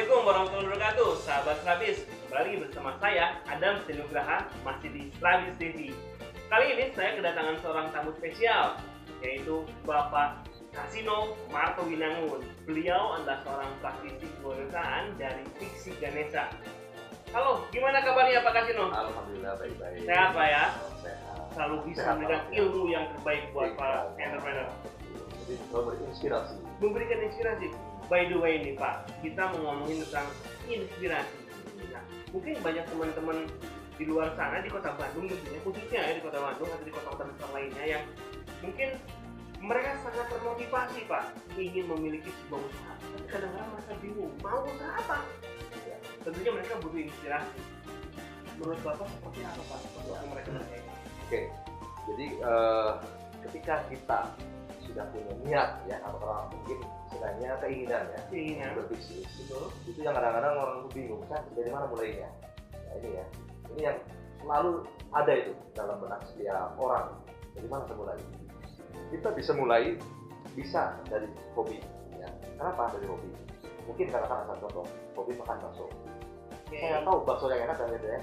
Assalamualaikum warahmatullahi wabarakatuh, sahabat Strabis. Kembali bersama saya, Adam Senugraha, masih di Strabis TV. Kali ini saya kedatangan seorang tamu spesial, yaitu Bapak Kasino Martowinangun. Beliau adalah seorang praktisi kewirausahaan dari Fiksi Ganesha. Halo, gimana kabarnya Pak Kasino? Alhamdulillah baik-baik. Sehat Pak ya? Sehat. Selalu bisa Sehat, memberikan Pak. ilmu yang terbaik buat para entrepreneur. Jadi memberi inspirasi. Memberikan inspirasi. By the way nih Pak, kita mau ngomongin tentang inspirasi. Nah, mungkin banyak teman-teman di luar sana di kota Bandung tentunya, khususnya ya di kota Bandung atau di kota-kota besar lainnya yang mungkin mereka sangat termotivasi Pak ingin memiliki sebuah usaha, tapi kadang-kadang mereka bingung mau usaha apa. Ya, tentunya mereka butuh inspirasi. Menurut Bapak seperti apa Pak? Seperti apa mereka berkaitan? Oke. Jadi ketika kita sudah punya niat ya atau mungkin istilahnya keinginan ya Keinginan. berbisnis, Betul. itu yang kadang-kadang orang tuh bingung kan dari mana mulainya. Nah, ini yang selalu ada itu dalam benak setiap orang. Dari mana kita mulai? Kita bisa dari hobi ya. Kenapa dari hobi? Mungkin katakan asal contoh, hobi makan bakso. Oke. Saya tahu bakso yang enak dan gitu ya.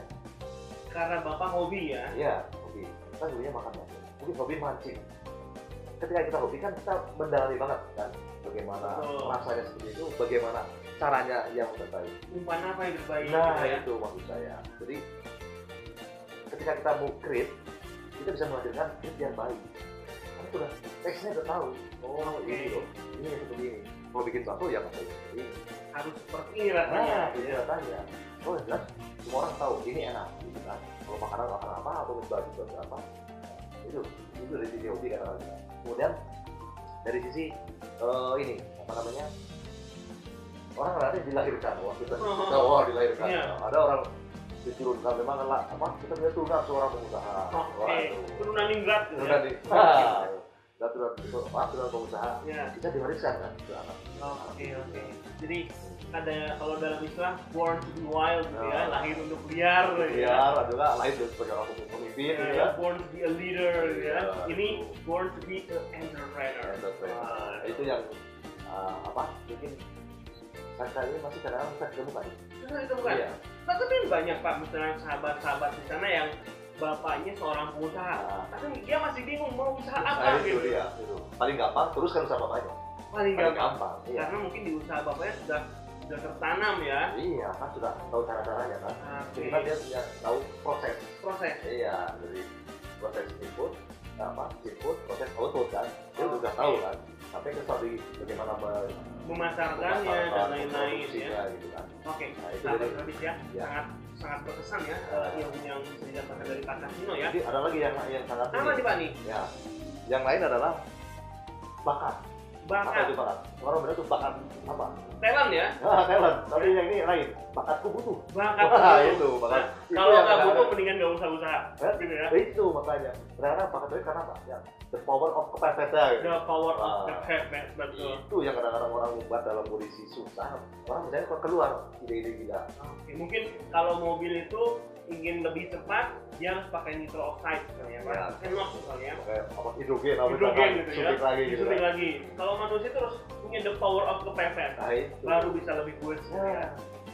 Karena Bapak hobi ya. Iya, hobi. Kita dulunya makan bakso. Mungkin hobi mancing. Ketika kita hobi kan kita mendalami banget kan bagaimana Betul. rasanya seperti itu, bagaimana caranya yang terbaik. Umpan apa yang terbaik Nah gitu ya? itu maksud saya. Jadi ketika kita mau create, kita bisa menghadirkan create yang baik. Kan sudah teksnya udah tahu. Oh Oke. ini loh, ini yang seperti ini. Mau bikin bakso ya bakso ini. Harus seperti ini rasanya. Nah, ini rasanya. Oh yang jelas semua orang tahu ini enak, gitu kan. Kalau makanan apa atau baju apa, itu dari sisi hobi kan. Kemudian dari sisi ini apa namanya, orang ada yang dilahirkan waktu kita dilahirkan. Iya. Ada orang diturunkan memang lah apa kita punya turunan seorang pengusaha. Oke. Turunan ningrat gitu Turunan ya? di turunan pengusaha Ya. kita diwariskan kan ke anak. Oke. Jadi ada kalau dalam istilah born to be wild gitu ya, Nah. lahir untuk liar gitu ya. Biar adalah lahir sebagai orang pemimpin Ya, ya. born to be a leader gitu ya. Iya, Ini betul. born to be an entrepreneur. Nah, itu yang apa mungkin kali ini masih kadang-kadang bisa ditemukan. Nah, itu bukan. Iya. Nah, tapi banyak Pak misalnya sahabat-sahabat di sana yang bapaknya seorang pengusaha, Nah. tapi dia masih bingung mau usaha Nah, apa itu gitu. dia, itu. Paling gampang teruskan usaha bapaknya. Paling Paling gampang. gampang. Iya. Karena mungkin di usaha bapaknya sudah tertanam ya. Iya, kan sudah tahu cara-caranya kan. Oke. Jadi kan dia punya tahu proses. Proses. Iya, dari proses input, proses output kan. Dia Oke. udah tahu kan. Sampai ke strategi bagaimana memasarkannya dan lain-lain ya. gitu kan. Oke, Nah, itu sahabat dari- Strabis ya, ya. sangat berkesan ya ilmu yang bisa didapatkan dari Pak Kasino ya. Jadi ada lagi yang sangat Apa nih Pak nih? Ya. Yang lain adalah bakat. Apa Bakat, itu bakat? Orang bilang itu bakat apa? talent ya. Talent. Tapi yang ini lain. Bakatku butuh. Bakat Wah, butuh. itu bakat. Nah, Itu kalau yang nggak butuh kadang-kadang- mendingan nggak usah usaha, Eh, gitu ya. Itu makanya. Ternyata bakat itu karena apa? Ya, the power of kepepetnya. Gitu. The power of the Wah. pepet, betul. Itu yang kadang-kadang orang membuat dalam kondisi susah. Orang misalnya kok keluar ide-ide gila. Oke, mungkin kalau mobil itu ingin lebih cepat, dia harus pakai nitro oxide misalnya, Pak. Ya. Pakai NOx misalnya. Kayak apa hidrogen, apa Hidrogen misalkan, gitu ya. suntik lagi gitu. Disuntik kan. lagi. Kalau manusia itu harus punya the power of kepepet, Nah, itu. baru bisa lebih kuat. Ya.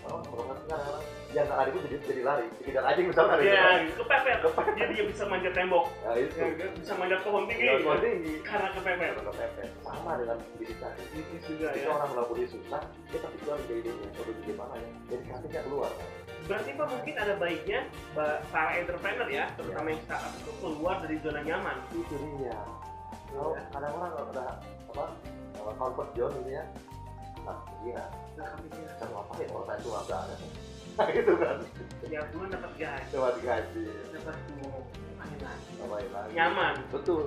Oh, kalau sekarang yang lari itu jadi lari, dikejar anjing misalnya. gitu Ya, kan. gitu, kepepet. Jadi dia bisa manjat tembok, Nah, itu. ya, dia bisa manjat pohon tinggi, Ya, gitu. tinggi. Karena kepepet. Karena kepepet. Sama dengan bisnis tadi. Bisnis juga Ketika ya. orang melakukan kondisi susah, kita tapi keluar ide-idenya, udah gimana ya? Jadi kreatifnya keluar. Kan? Berarti Pak mungkin ada baiknya para entrepreneur ya, terutama yang startup itu keluar dari zona nyaman. Itu dia. Kalau kadang orang udah apa comfort zone gitu ya. Nah, iya. Nggak kepikiran. Saya mau ngapain kalau saya itu nggak ada. Nah, gitu kan. Ya bulan dapat gaji, Coba digaji. dapat tuh lagi. Ngapain lagi? Nyaman. Betul.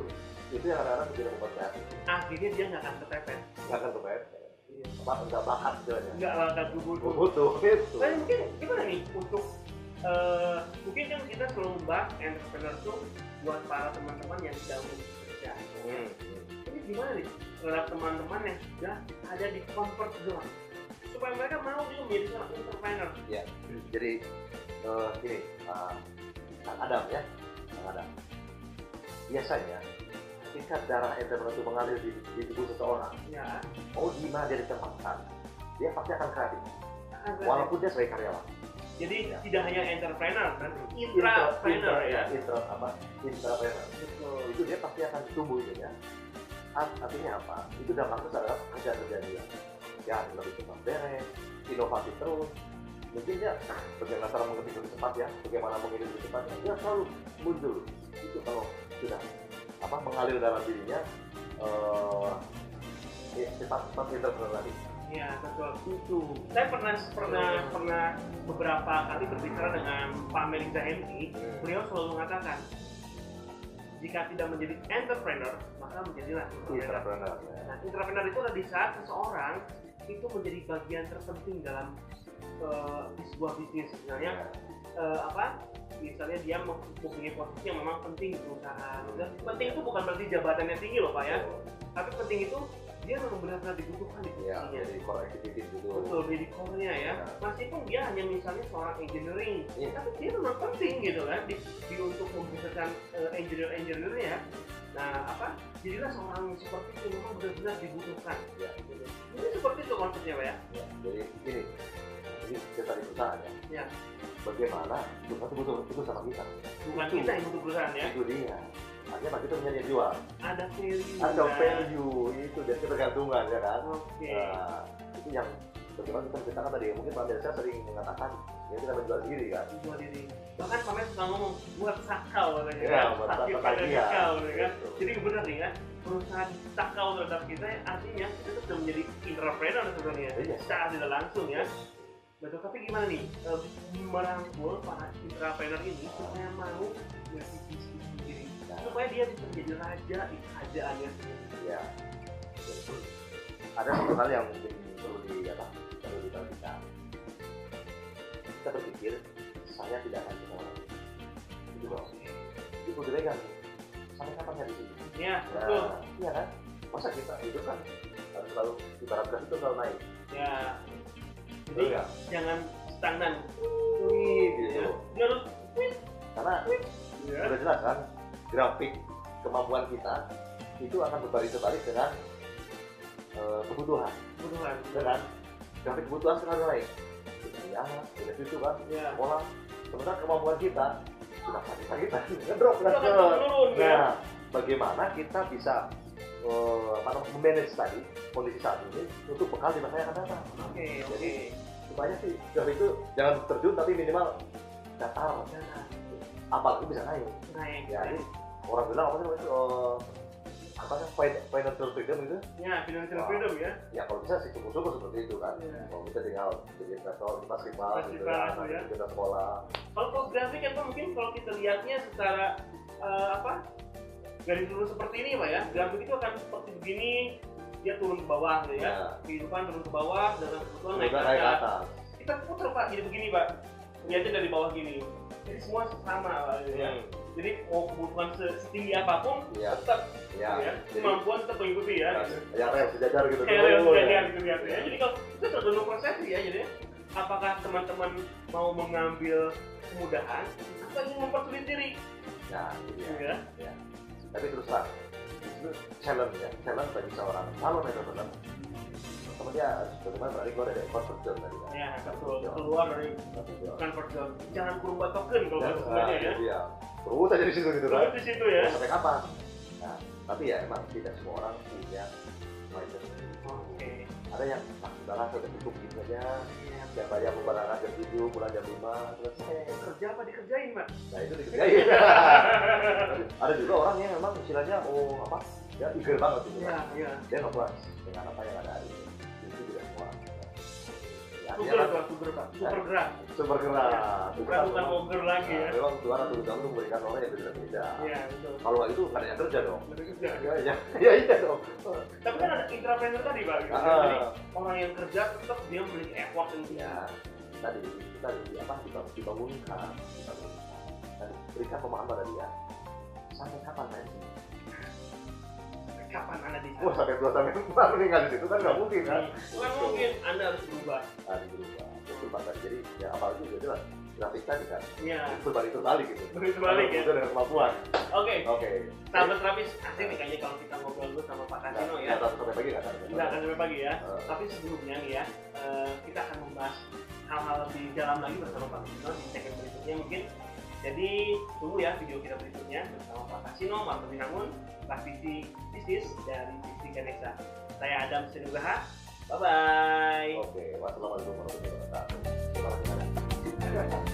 Itu yang kadang-kadang tidak membuat kreatif. Akhirnya dia nggak akan kepepet. Nggak akan kepepet. Apa nggak bakat sebenarnya. Nggak bakal buru-buru. Butuh itu. Tapi mungkin gimana nih untuk mungkin kan kita selalu membahas entrepreneur tuh buat para teman-teman yang sedang bekerja. Ini gimana nih terhadap teman-teman yang sudah ada di comfort zone supaya mereka mau juga menjadi seorang entrepreneur. Ya. Jadi gini, Kang Adam ya, Kang Adam. Biasanya ketika darah entrepreneur itu mengalir di tubuh seseorang, Ya. mau di mana dia ditempatkan, dia pasti akan kreatif. walaupun dia sebagai karyawan. Jadi Ya. tidak hanya entrepreneur kan, intrapreneur ya. Intrapreneur. Betul. Itu dia pasti akan tumbuh itu ya. Artinya apa? Itu dampaknya adalah kerja dia. Ya, lebih cepat beres, inovatif terus. Mungkin dia bagaimana cara mengerti lebih cepat ya, bagaimana mengirim lebih cepat, dia selalu muncul. Itu kalau sudah mengalir dalam dirinya, cepat entrepreneur tadi. Ya betul. Itu. Saya pernah beberapa kali berbicara dengan Pak Melisa Henry. Beliau selalu mengatakan, jika tidak menjadi entrepreneur, maka menjadilah Entrepreneur. Nah, entrepreneur itu adalah di saat seseorang itu menjadi bagian terpenting dalam di sebuah bisnis. Misalnya misalnya dia mempunyai posisi yang memang penting di perusahaan. Dan penting itu bukan berarti jabatannya tinggi loh Pak ya. Tapi penting itu dia memang benar-benar dibutuhkan di Ya, posisinya. jadi core executive gitu. Betul, jadi core-nya ya. Meskipun dia hanya misalnya seorang engineering, tapi dia memang penting gitu kan di untuk membutuhkan engineer-nya. Nah, jadilah seorang seperti itu memang benar-benar dibutuhkan. Ya. Gitu. Ini seperti itu konsepnya Pak ya. Ya, jadi ini kita di perusahaan ya. Ya. Bagaimana perusahaan butuh sama kita. Bukan kita yang butuh perusahaan ya. Itu dia. Artinya kita punya yang jual. Ada value. Ada value itu dan ketergantungan ya kan. Oke. Nah, itu yang bagaimana kita menceritakan tadi. Mungkin Pak Melisa sering mengatakan ya kita menjual diri kan. Jual diri. Bahkan Pak Melisa suka ngomong buat sakau katanya. Ya, buat sakit sakau pada dia. sakau kan. Betul. Jadi benar nih kan. Perusahaan sakau terhadap kita artinya kita tuh sudah menjadi entrepreneur sebenarnya. Iya. Secara tidak langsung ya. Betul, tapi gimana nih merangkul para entrepreneur ini supaya mau ngasih bisnis sendiri, supaya dia bisa menjadi raja di kerajaannya sendiri. Ya. Ada satu hal yang mungkin perlu diperhatikan. Kita berpikir saya tidak akan kenal. Itu dong. Itu budaya kan. Sampai kapan saya di sini? Ya, betul. Iya kan? Masa kita hidup kan harus selalu ibarat gas itu selalu naik. Ya. Jadi Betul, jangan stagnan. Gitu. Dia harus Karena sudah jelas kan grafik kemampuan kita itu akan berbalik dengan kebutuhan. Kan? Grafik kebutuhan selalu naik. Punya anak, punya cucu kan, sekolah. Sementara kemampuan kita sudah kita ngedrop kan. Nah, bagaimana kita bisa memanage tadi kondisi saat ini untuk bekal di masa yang akan datang. Oke. Supaya sih grafik itu jangan terjun tapi minimal datar. Apalagi bisa naik. Ya, ini orang bilang apa sih financial freedom itu? Ya, financial freedom ya. Ya kalau bisa sih syukur seperti itu kan. Kalau kita tinggal jadi investor di festival gitu kan, kita sekolah. Kalau grafik kan mungkin kalau kita lihatnya secara garis lurus seperti ini Pak ya. Grafik itu akan seperti begini, dia turun ke bawah gitu ya. Kehidupan turun ke bawah dan kebutuhan naik ke atas. Kita putar Pak, jadi begini Pak. Lihatnya dari bawah gini. Jadi semua sama Pak gitu ya. Jadi mau kebutuhan setinggi apapun tetap kemampuan tetap mengikuti ya. Yang rel sejajar gitu. Kayak rel sejajar gitu ya. Jadi kalau itu tergantung persepsi ya. Jadi apakah teman-teman mau mengambil kemudahan atau ingin mempersulit diri? Ya, ya. Tapi terus terang, itu challenge bagi seorang calon entrepreneur. Pertama dia harus bagaimana berani keluar dari comfort zone tadi kan. Ya, betul. Keluar dari comfort zone. Jangan kurung token kalau bahasa Sundanya ya. Iya. Terus aja di situ gitu kan. Terus di situ ya. Sampai kapan? Nah, tapi ya emang tidak semua orang punya mindset. Oke. Ada yang sudahlah sudah cukup gitu aja. Siapa yang mau berangkat jam 7, pulang jam 5, selesai. Kerja apa dikerjain, Mbak? Nah itu dikerjain. Ada juga orang yang memang istilahnya ya eager banget gitu kan. Iya. Dia nggak puas dengan apa yang ada hari ini. Itu tidak semua. Super gerak. Bukan ogger lagi ya. Memang Tuhan atau Tuhan itu memberikan orang yang berbeda-beda. Iya, betul. Kalau nggak itu nggak ada yang kerja dong. Kerja. Ya iya dong. Tapi kan ada intrapreneur tadi Pak. Jadi orang yang kerja tetap dia memiliki effort yang tinggi. Ya, tadi dibangunkan, dan berikan pemahaman pada dia. Sampai kapan nanti? Kapan Anda di sana? Wah, sampai 2 sampai 4 meninggal di situ kan nggak mungkin kan? Bukan mungkin, Anda harus berubah. Harus berubah. Betul tadi. Jadi ya apalagi juga jelas grafik tadi kan. Iya. Berbalik gitu. Berbalik ya. Itu dengan kemampuan. Oke. Sahabat Jadi, terapis, asik nih kayaknya kalau kita ngobrol dulu sama Pak Kasino ya. Sampai pagi nggak kan? Nggak akan sampai pagi ya. Tapi sebelumnya nih ya, kita akan membahas lebih dalam lagi bersama Pak Kasino di segmen berikutnya mungkin. Jadi tunggu ya video kita berikutnya bersama Pak Kasino, Marco Binangun, praktisi bisnis dari Bisnis Ganesha. Saya Adam Sinugraha. Bye bye. Oke, wassalamualaikum warahmatullahi wabarakatuh. Terima kasih.